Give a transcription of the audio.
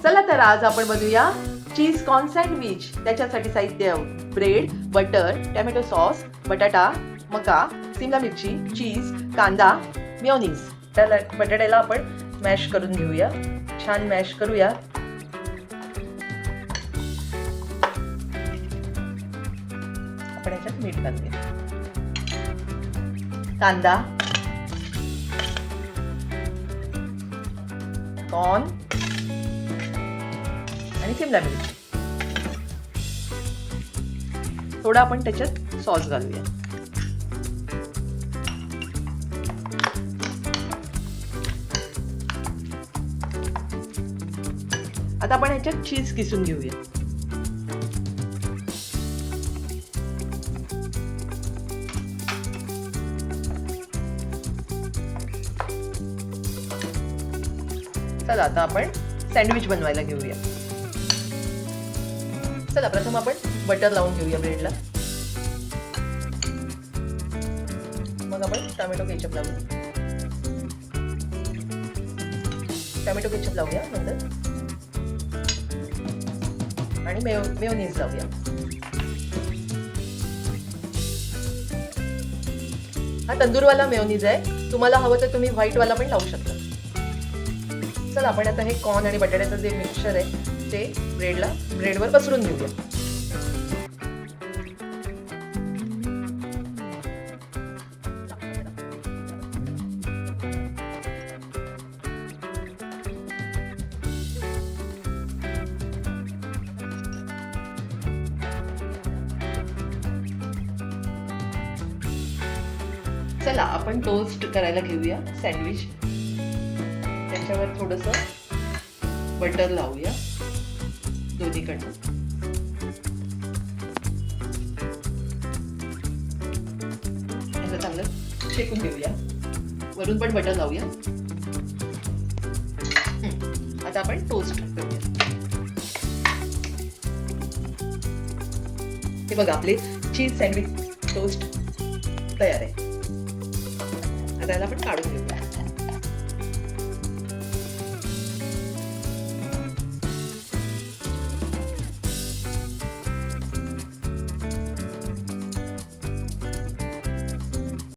चला तर आज आपण बनवूया चीज कॉर्न सँडविच. त्याच्यासाठी साहित्य: ब्रेड, बटर, टोमॅटो सॉस, बटाटा, मका, सिमला मिरची, चीज, कांदा, मेयोनीज. त्याला बटाट्याला आपण मॅश करून घेऊया. छान मॅश करूया. आपण याच्यात मीठ घालूया. कांदा, कॉर्न आणि सिमला मिरची. थोडा आपण त्याच्यात सॉस घालूया. आता आपण ह्याच्यात चीज किसून घेऊया. चला आता आपण सँडविच बनवायला घेऊया. चला प्रथम आपण बटर लावून घेऊया ब्रेडला. मग आपण टोमॅटो केचप लावूया. टोमॅटो केचप लावूया नंतर आणि मेयोनीज लावूया. हा तंदूरवाला मेयोनीज आहे. तुम्हाला हवं तर तुम्ही व्हाईटवाला पण लावू शकता. चला आपण आता हे कॉर्न आणि बटाट्याचं जे मिक्सचर आहे ते ब्रेडवर पसरून घेऊया. चला आपण टोस्ट करायला घेऊया सँडविच. त्याच्यावर थोडंसं बटर लावूया दोन्हीकडनं. असं चांगलं शेकून घेऊया. वरून पण बटर लावूया. आता आपण टोस्ट करूया. हे बघा आपले चीज सँडविच टोस्ट तयार आहे. आता याला आपण काढून घेऊया.